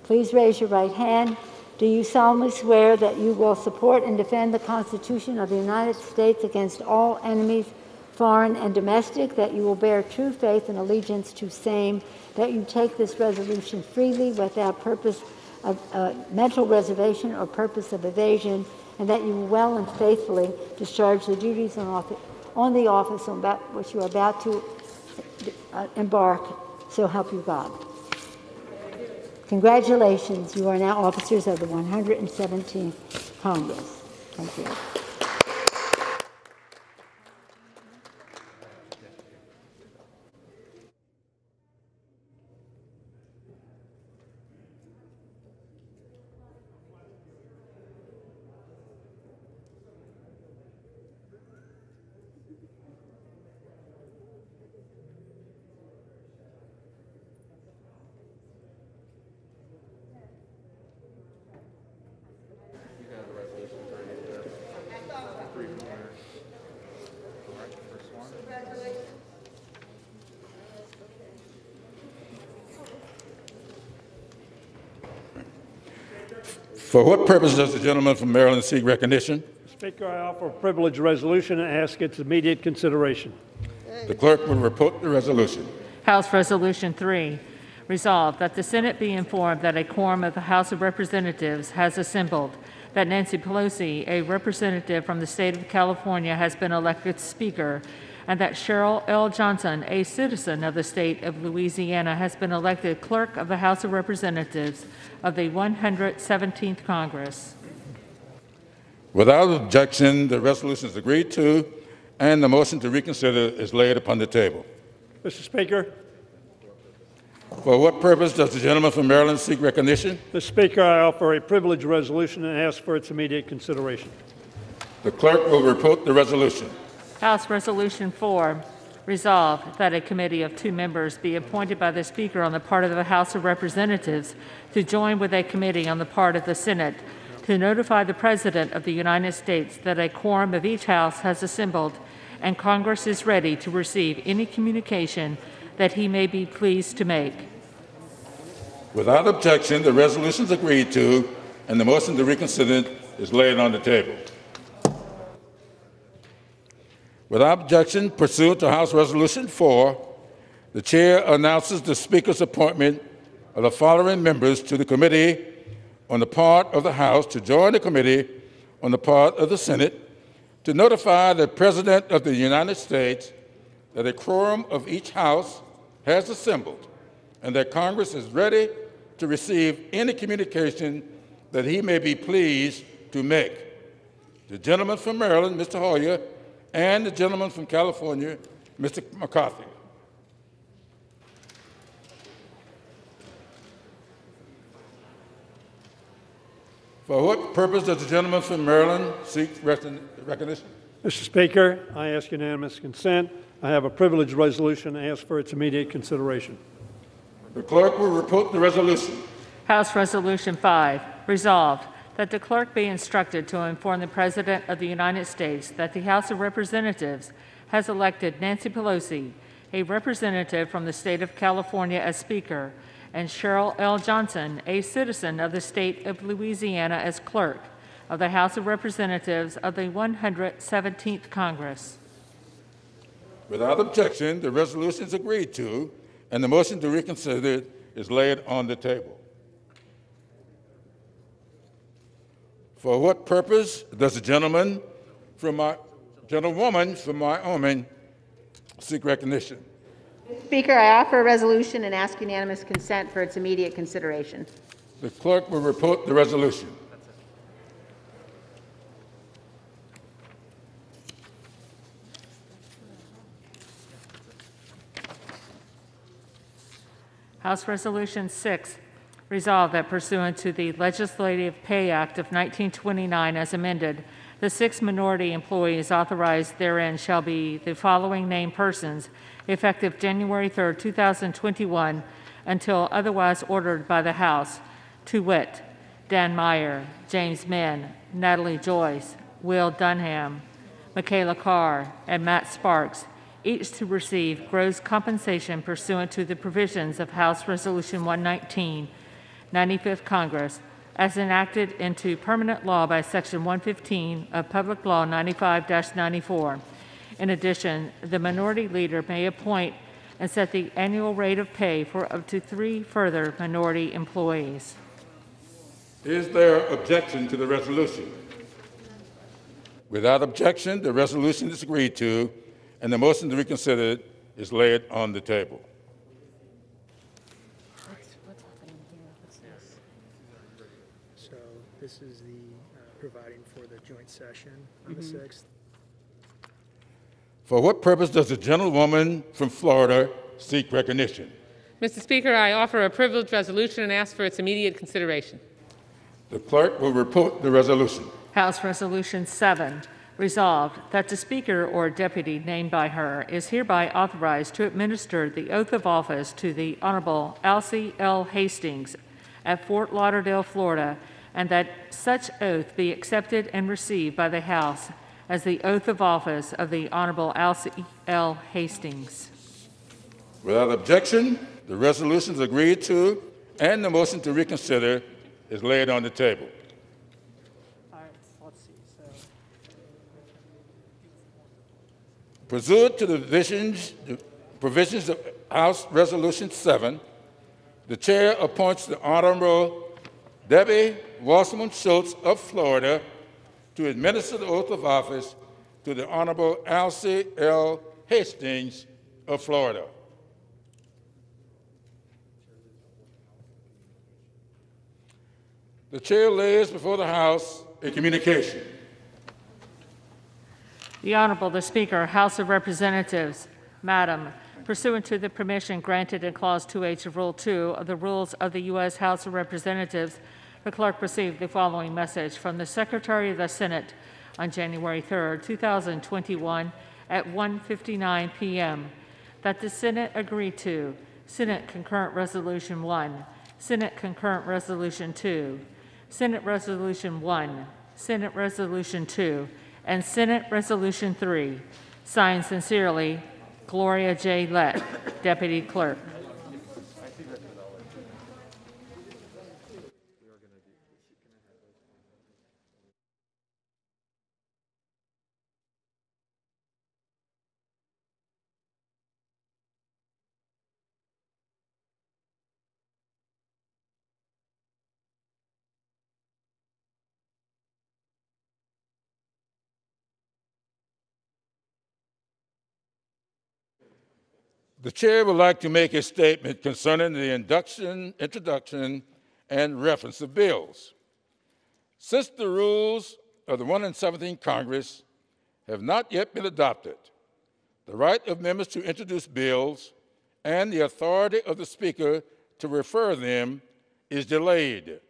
Please raise your right hand. Do you solemnly swear that you will support and defend the Constitution of the United States against all enemies, foreign and domestic, that you will bear true faith and allegiance to same, that you take this resolution freely without purpose of mental reservation or purpose of evasion, and that you will well and faithfully discharge the duties on the office on which you are about to embark, so help you God. Congratulations, you are now officers of the 117th Congress. Thank you. For what purpose does the gentleman from Maryland seek recognition? Speaker, I offer a privileged resolution and ask its immediate consideration. The clerk will report the resolution. House Resolution 3. Resolved that the Senate be informed that a quorum of the House of Representatives has assembled, that Nancy Pelosi, a representative from the state of California, has been elected Speaker, and that Cheryl L. Johnson, a citizen of the state of Louisiana, has been elected Clerk of the House of Representatives of the 117th Congress. Without objection, the resolution is agreed to, and the motion to reconsider is laid upon the table. Mr. Speaker. For what purpose does the gentleman from Maryland seek recognition? Mr. Speaker, I offer a privileged resolution and ask for its immediate consideration. The clerk will report the resolution. House Resolution 4. Resolved that a committee of 2 members be appointed by the Speaker on the part of the House of Representatives to join with a committee on the part of the Senate to notify the President of the United States that a quorum of each House has assembled and Congress is ready to receive any communication that he may be pleased to make. Without objection, the resolution is agreed to, and the motion to reconsider is laid on the table. Without objection, pursuant to House Resolution 4, the Chair announces the Speaker's appointment of the following members to the committee on the part of the House to join the committee on the part of the Senate to notify the President of the United States that a quorum of each House has assembled and that Congress is ready to receive any communication that he may be pleased to make. The gentleman from Maryland, Mr. Hoyer, and the gentleman from California, Mr. McCarthy. For what purpose does the gentleman from Maryland seek recognition? Mr. Speaker, I ask unanimous consent. I have a privileged resolution and ask for its immediate consideration. The clerk will report the resolution. House Resolution 5, resolved that the clerk be instructed to inform the President of the United States that the House of Representatives has elected Nancy Pelosi, a representative from the state of California, as Speaker, and Cheryl L. Johnson, a citizen of the state of Louisiana, as clerk of the House of Representatives of the 117th Congress. Without objection, the resolution is agreed to, and the motion to reconsider is laid on the table. For what purpose does the gentlewoman from Wyoming seek recognition? Speaker, I offer a resolution and ask unanimous consent for its immediate consideration. The clerk will report the resolution. House Resolution 6, resolved that pursuant to the Legislative Pay Act of 1929 as amended, the 6 minority employees authorized therein shall be the following named persons, effective January 3, 2021, until otherwise ordered by the House, to wit, Dan Meyer, James Menn, Natalie Joyce, Will Dunham, Michaela Carr, and Matt Sparks, each to receive gross compensation pursuant to the provisions of House Resolution 119, 95th Congress, as enacted into permanent law by Section 115 of Public Law 95-94. In addition, the minority leader may appoint and set the annual rate of pay for up to 3 further minority employees. Is there objection to the resolution? Without objection, the resolution is agreed to, and the motion to reconsider is laid on the table. So this is the providing for the joint session on the 6th. For what purpose does the gentlewoman from Florida seek recognition? Mr. Speaker, I offer a privileged resolution and ask for its immediate consideration. The clerk will report the resolution. House Resolution 7, resolved that the Speaker or deputy named by her is hereby authorized to administer the oath of office to the Honorable Alcee L. Hastings at Fort Lauderdale, Florida, and that such oath be accepted and received by the House as the oath of office of the Honorable Alcee L. Hastings. Without objection, the resolution is agreed to, and the motion to reconsider is laid on the table. All right, let's see. So Pursuant to the provisions of House Resolution 7, the Chair appoints the Honorable Debbie Wasserman Schultz of Florida to administer the oath of office to the Honorable Alcee L. Hastings of Florida. The Chair lays before the House a communication. The Honorable the Speaker, House of Representatives, Madam, pursuant to the permission granted in Clause 2H of Rule 2 of the Rules of the U.S. House of Representatives, the clerk received the following message from the Secretary of the Senate on January 3, 2021, at 1:59 p.m. That the Senate agree to Senate Concurrent Resolution 1, Senate Concurrent Resolution 2, Senate Resolution 1, Senate Resolution 2, and Senate Resolution 3. Signed sincerely, Gloria J. Lett, Deputy Clerk. The chair would like to make a statement concerning the introduction, and reference of bills. Since the rules of the 117th Congress have not yet been adopted, the right of members to introduce bills and the authority of the Speaker to refer them is delayed.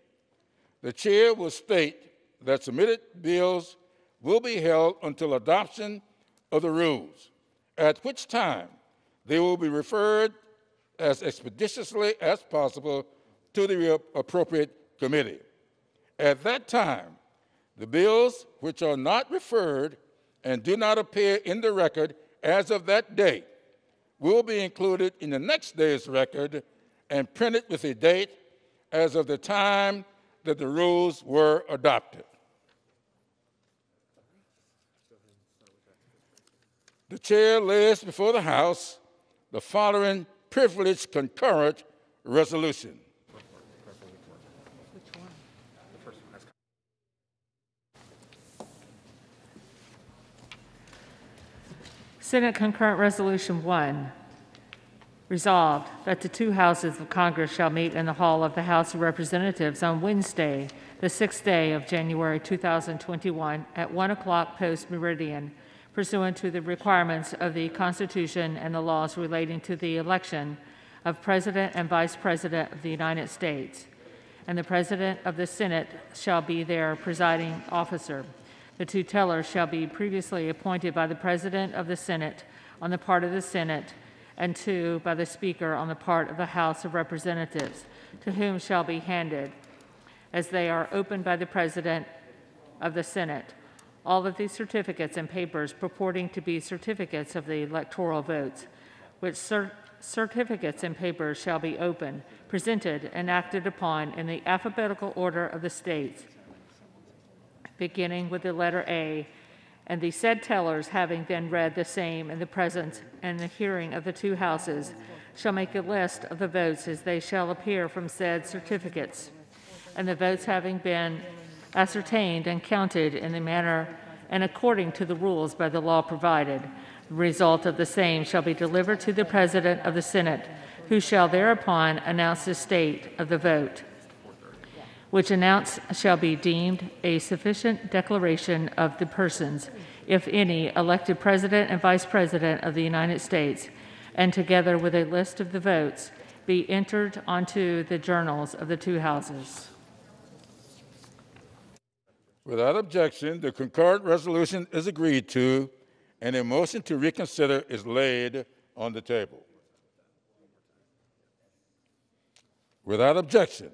The chair will state that submitted bills will be held until adoption of the rules, at which time they will be referred as expeditiously as possible to the appropriate committee. At that time, the bills which are not referred and do not appear in the record as of that date will be included in the next day's record and printed with a date as of the time that the rules were adopted. The chair lays before the House the following privileged concurrent resolution. Senate Concurrent Resolution 1. Resolved that the two houses of Congress shall meet in the hall of the House of Representatives on Wednesday, the 6th day of January 2021 at 1 o'clock post-meridian, pursuant to the requirements of the Constitution and the laws relating to the election of President and Vice President of the United States. And the President of the Senate shall be their presiding officer. The two tellers shall be previously appointed by the President of the Senate on the part of the Senate, and two by the Speaker on the part of the House of Representatives, to whom shall be handed, as they are opened by the President of the Senate, all of these certificates and papers purporting to be certificates of the electoral votes, which certificates and papers shall be opened, presented, and acted upon in the alphabetical order of the states, beginning with the letter A, and the said tellers, having then read the same in the presence and the hearing of the two houses, shall make a list of the votes as they shall appear from said certificates, and the votes having been ascertained and counted in the manner and according to the rules by the law provided, the result of the same shall be delivered to the President of the Senate, who shall thereupon announce the state of the vote, which announced shall be deemed a sufficient declaration of the persons, if any, elected President and Vice President of the United States, and together with a list of the votes, be entered onto the journals of the two houses. Without objection, the concurrent resolution is agreed to, and a motion to reconsider is laid on the table. Without objection.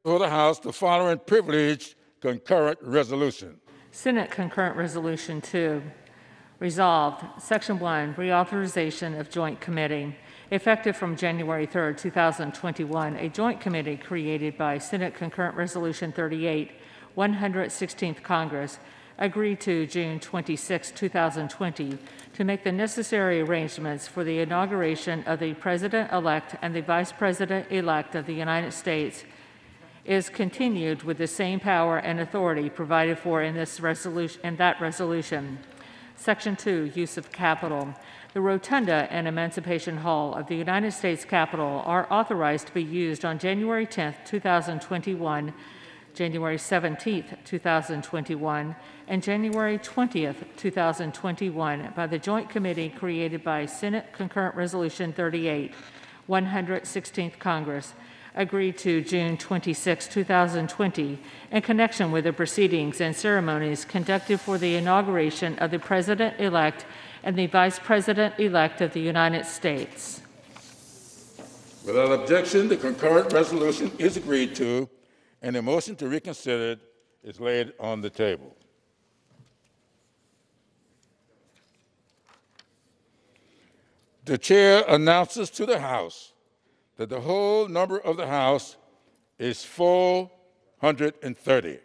For the House, the following privileged concurrent resolution. Senate Concurrent Resolution 2. Resolved, Section 1, reauthorization of joint committee. Effective from January 3, 2021, a joint committee created by Senate Concurrent Resolution 38, 116th Congress, agreed to June 26, 2020, to make the necessary arrangements for the inauguration of the President-elect and the Vice President-elect of the United States, is continued with the same power and authority provided for in this resolution, resolution. Section 2, use of Capitol. The Rotunda and Emancipation Hall of the United States Capitol are authorized to be used on January 10, 2021, January 17, 2021, and January 20, 2021 by the Joint Committee created by Senate Concurrent Resolution 38, 116th Congress, agreed to June 26, 2020, in connection with the proceedings and ceremonies conducted for the inauguration of the President-elect and the Vice President-elect of the United States. Without objection, the concurrent resolution is agreed to, and a motion to reconsider is laid on the table. The chair announces to the House that the whole number of the House is 430.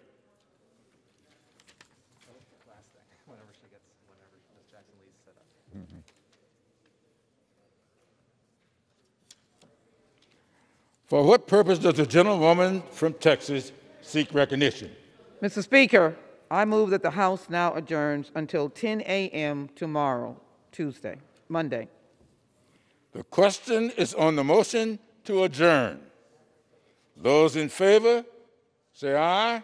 For what purpose does the gentlewoman from Texas seek recognition? Mr. Speaker, I move that the House now adjourns until 10 a.m. tomorrow, Monday. The question is on the motion to adjourn. Those in favor, say aye.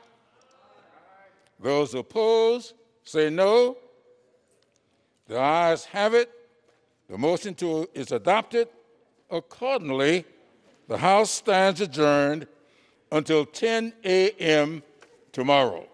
Those opposed, say no. The ayes have it. The motion is adopted. Accordingly, the House stands adjourned until 10 a.m. tomorrow.